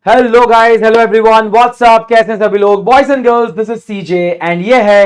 Hello guys, hello everyone, what's up, कैसे हैं सभी लोग, boys and girls, this is CJ and ये है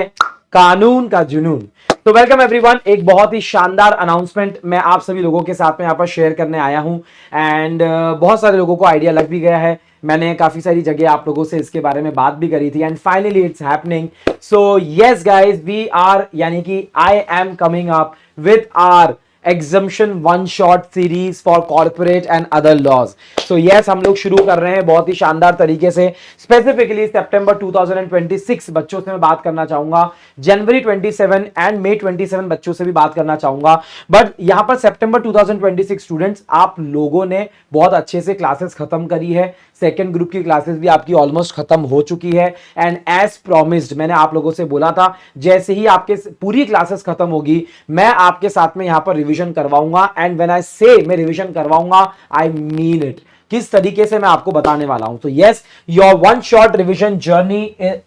कानून का जुनून। तो वेलकम एवरीवन, एक बहुत ही शानदार अनाउंसमेंट मैं आप सभी लोगों के साथ में यहाँ पर शेयर करने आया हूँ। एंड बहुत सारे लोगों को आइडिया लग भी गया है। मैंने काफी सारी जगह आप लोगों से इसके बारे में बात भी करी थी and finally it's happening. So yes guys, we are यानी कि I am coming up with our exemption one shot series for corporate and other laws. So yes, हम लोग शुरू कर रहे हैं बहुत ही शानदार तरीके से। स्पेसिफिकली सितंबर 2026 बच्चों से मैं बात करना चाहूंगा, जनवरी 27 एंड मई 27 बच्चों से भी बात करना चाहूंगा। बट यहां पर सितंबर 2026 स्टूडेंट्स, आप लोगों ने बहुत अच्छे से क्लासेस खत्म करी है। सेकेंड ग्रुप की क्लासेस भी आपकी ऑलमोस्ट खत्म हो चुकी है एंड एज प्रॉमिस्ड मैंने आप लोगों से बोला था, जैसे ही आपके पूरी क्लासेस खत्म होगी मैं आपके साथ में यहां पर रिवीजन करवाऊंगा। एंड व्हेन आई से मैं रिवीजन करवाऊंगा, आई मीन इट। किस तरीके से मैं आपको बताने वाला हूं, तो yes, your one shot revision journey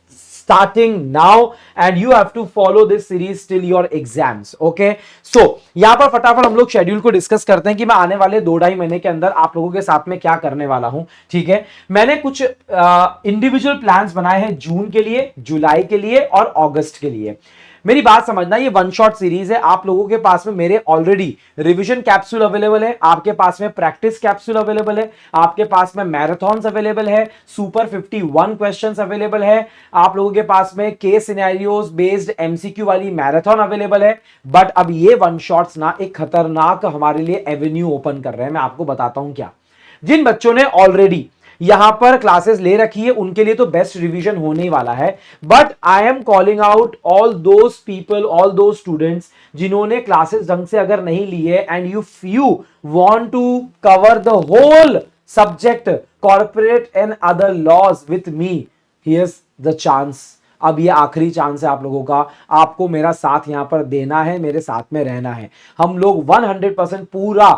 starting now and you have to follow this series till your exams. Okay, so यहां पर फटाफट हम लोग शेड्यूल को डिस्कस करते हैं कि मैं आने वाले 2-2.5 महीने के अंदर आप लोगों के साथ में क्या करने वाला हूं। ठीक है, मैंने कुछ इंडिविजुअल प्लान्स बनाए हैं जून के लिए, जुलाई के लिए और अगस्त के लिए। मेरी बात समझना, ये वन शॉट सीरीज है। आप लोगों के पास में मेरे ऑलरेडी रिवीजन कैप्सूल अवेलेबल है, आपके पास में प्रैक्टिस कैप्सूल अवेलेबल है, आपके पास में मैराथन्स अवेलेबल है, सुपर 51 क्वेश्चंस अवेलेबल है, आप लोगों के पास में केस सिनेरियोज बेस्ड एमसीक्यू वाली मैराथन अवेलेबल है। बट अब ये वन शॉट्स ना एक खतरनाक हमारे लिए एवेन्यू ओपन कर रहे हैं। मैं आपको बताता हूं क्या। जिन बच्चों ने ऑलरेडी यहां पर क्लासेस ले रखी है उनके लिए तो बेस्ट रिवीजन होने वाला है। But I am calling out all those people, all those students जिन्होंने क्लासेस ढंग से अगर नहीं लिए and you want to cover the whole subject corporate and other laws with me, here's the chance. अब ये आखिरी चांस है आप लोगों का, आपको मेरा साथ यहां पर देना है, मेरे साथ में रहना है। हम लोग 100% पूरा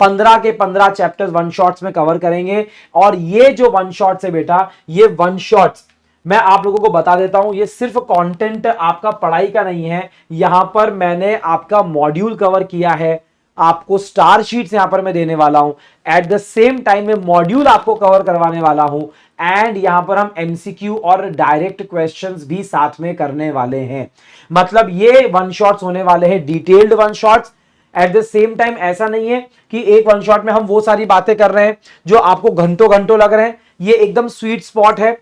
15 के 15 चैप्टर्स वन शॉट्स में कवर करेंगे। और ये जो वन शॉट्स है बेटा, ये वन शॉट्स मैं आप लोगों को बता देता हूं, ये सिर्फ कंटेंट आपका पढ़ाई का नहीं है। यहां पर मैंने आपका मॉड्यूल कवर किया है, आपको स्टार शीट्स यहां पर मैं देने वाला हूं, एट द सेम टाइम में मॉड्यूल आपको कवर करवाने वाला हूं एंड यहां पर हम एमसीक्यू और डायरेक्ट क्वेश्चंस भी साथ में करने वाले हैं। मतलब ये वन शॉट्स होने वाले हैं detailed one shots. At the same time ऐसा नहीं है कि एक वन शॉट में हम वो सारी बातें कर रहे हैं जो आपको घंटों घंटों लग रहे हैं। ये एकदम स्वीट स्पॉट है,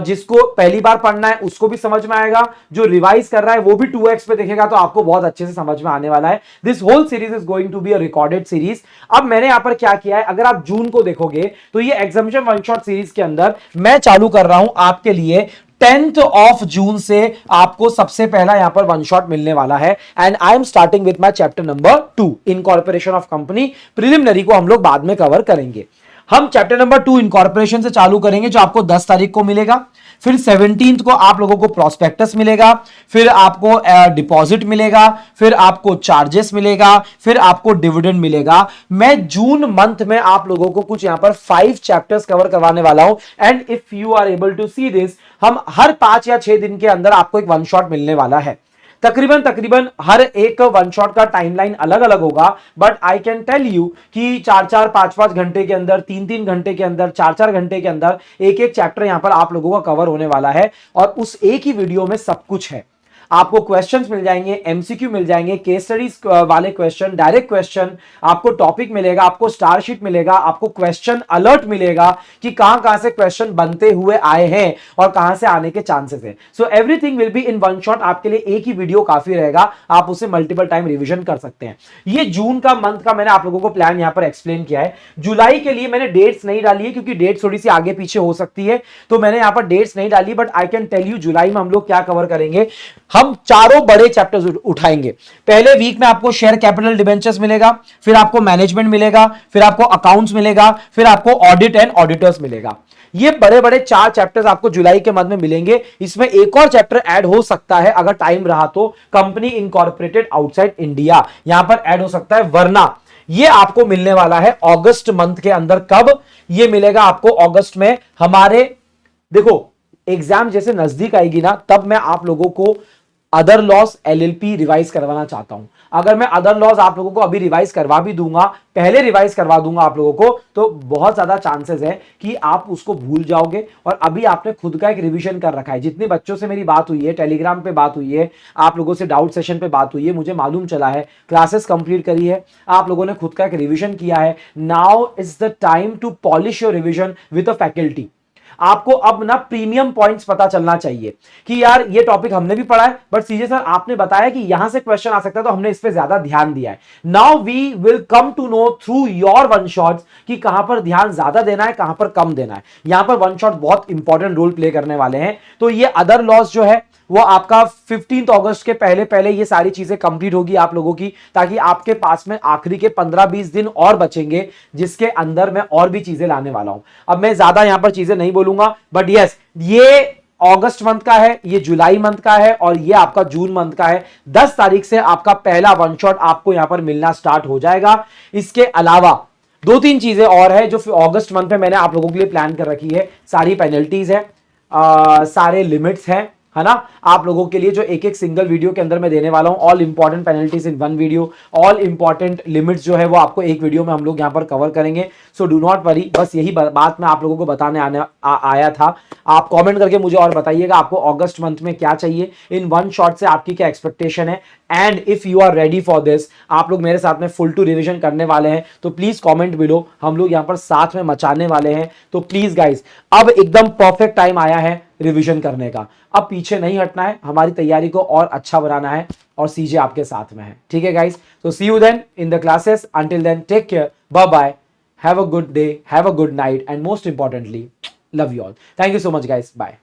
जिसको पहली बार पढ़ना है उसको भी समझ में आएगा, जो रिवाइज कर रहा है वो भी 2x पे देखेगा तो आपको बहुत अच्छे से समझ में आने वाला है। This whole series is going to be a recorded series. अब मैंने यहां पर क्या किया है, अगर आप जून को देखोगे तो ये एग्जामिनेशन वन शॉट सीरीज के अंदर मैं चालू कर रहा हूं आपके लिए 10th ऑफ जून से आपको सबसे पहला यहां पर वन शॉट मिलने वाला है। And I am starting with my chapter number 2 incorporation of company. Preliminary को हम लोग बाद में कवर करेंगे। हम चैप्टर नंबर 2 इनकॉर्पोरेशन से चालू करेंगे, जो आपको 10 तारीख को मिलेगा। फिर 17 को आप लोगों को प्रोस्पेक्टस मिलेगा, फिर आपको डिपॉजिट मिलेगा, फिर आपको चार्जेस मिलेगा, फिर आपको डिविडेंड मिलेगा। मैं जून मंथ में आप लोगों को कुछ यहां पर 5 चैप्टर्स कवर करवाने वाला हूं। And if you are able to see this, हम हर 5 या 6 दिन के अंदर आपको एक वन शॉट मिलने वाला है। तकरीबन हर एक वन शॉट का टाइमलाइन अलग अलग होगा, but I can tell you कि 4-4, 5-5 घंटे के अंदर, 3-3 घंटे के अंदर, 4-4 घंटे के अंदर एक एक चैप्टर यहां पर आप लोगों का कवर होने वाला है। और उस एक ही वीडियो में सब कुछ है। आपको क्वेश्चंस मिल जाएंगे, एमसीक्यू मिल जाएंगे, केस स्टडीज वाले क्वेश्चन, डायरेक्ट क्वेश्चन, आपको टॉपिक मिलेगा, आपको स्टार शीट मिलेगा, आपको क्वेश्चन अलर्ट मिलेगा कि कहां से क्वेश्चन बनते हुए आए हैं और कहां से आने के चांसेस है। So everything will be in one shot. आपके लिए एक ही वीडियो काफी रहेगा, आप उसे मल्टीपल टाइम रिविजन कर सकते हैं। ये जून का मंथ का मैंने आप लोगों को प्लान यहां पर एक्सप्लेन किया है। जुलाई के लिए मैंने डेट्स नहीं डाली है क्योंकि डेट्स थोड़ी सी आगे पीछे हो सकती है, तो मैंने यहां पर डेट्स नहीं डाली। But I can tell you जुलाई में हम लोग क्या कवर करेंगे। हम चारों बड़े चैप्टर्स उठाएंगे। पहले वीक में आपको शेयर कैपिटल डिबेंचर्स मिलेगा, फिर आपको मैनेजमेंट मिलेगा, फिर आपको अकाउंट्स मिलेगा, फिर आपको ऑडिट एंड ऑडिटर्स मिलेगा। ये बड़े बड़े 4 चैप्टर्स आपको जुलाई के मंथ में मिलेंगे। इसमें एक और चैप्टर ऐड हो सकता है अगर टाइम रहा तो, कंपनी इनकॉर्पोरेटेड आउटसाइड इंडिया यहां पर ऐड हो सकता है, वरना ये आपको मिलने वाला है अगस्त मंथ के अंदर। कब ये मिलेगा आपको? अगस्त में। हमारे देखो एग्जाम जैसे नजदीक आएगी ना, तब मैं आप लोगों को अदर लॉस एलएलपी रिवाइज करवाना चाहता हूं। अगर मैं अदर लॉस आप लोगों को अभी रिवाइज करवा भी दूंगा, पहले रिवाइज करवा दूंगा आप लोगों को, तो बहुत ज्यादा चांसेस है कि आप उसको भूल जाओगे। और अभी आपने खुद का एक रिवीजन कर रखा है। जितने बच्चों से मेरी बात हुई है, टेलीग्राम पे बात हुई है, आप लोगों से डाउट सेशन पे बात हुई है, मुझे मालूम चला है, क्लासेस कंप्लीट करी है, आप लोगों ने खुद का एक रिवीजन किया है। Now is the time to polish your revision with a faculty. आपको अब ना प्रीमियम पॉइंट्स पता चलना चाहिए कि यार ये टॉपिक हमने भी पढ़ा है, बट सीजे सर आपने बताया कि यहां से क्वेश्चन आ सकता है, तो हमने इस पे ज्यादा ध्यान दिया है। Now we will come to know through your one shots कि कहां पर ध्यान ज्यादा देना है, कहां पर कम देना है। यहां पर वन शॉट बहुत इंपॉर्टेंट रोल प्ले करने वाले हैं। तो ये अदर लॉस जो है वो आपका 15 अगस्त के पहले पहले ये सारी चीजें कंप्लीट होगी आप लोगों की, ताकि आपके पास में आखिरी के 15-20 दिन और बचेंगे, जिसके अंदर मैं और भी चीजें लाने वाला हूं। अब मैं ज्यादा यहां पर चीजें नहीं बोलूंगा, बट यस, ये अगस्त मंथ का है, ये जुलाई मंथ का है, और ये आपका जून मंथ का है। 10 तारीख से आपका पहला वन शॉट आपको यहां पर मिलना स्टार्ट हो जाएगा। इसके अलावा 2-3 चीजें और है जो अगस्त मंथ में मैंने आप लोगों के लिए प्लान कर रखी है। सारी पेनल्टीज है, सारे लिमिट्स हैं, है ना, आप लोगों के लिए जो एक एक सिंगल वीडियो के अंदर मैं देने वाला हूं। All important penalties in one video, all important limits जो है वो आपको एक वीडियो में हम लोग यहां पर कवर करेंगे। सो डू नॉट वरी, बस यही बात मैं आप लोगों को बताने आया था। आप कमेंट करके मुझे और बताइएगा आपको अगस्त मंथ में क्या चाहिए, इन वन शॉट से आपकी क्या एक्सपेक्टेशन है। And if you are ready for this, आप लोग मेरे साथ में फुल टू रिविजन करने वाले हैं, तो प्लीज कमेंट बिलो, हम लोग यहां पर साथ में मचाने वाले हैं। तो प्लीज गाइस, अब एकदम परफेक्ट टाइम आया है रिवीजन करने का। अब पीछे नहीं हटना है, हमारी तैयारी को और अच्छा बनाना है, और सीजे आपके साथ में है। ठीक है गाइस, तो see you then in the classes. Until then, take care, bye bye, have a good day, have a good night, and most importantly, love you all. Thank you so much guys, bye.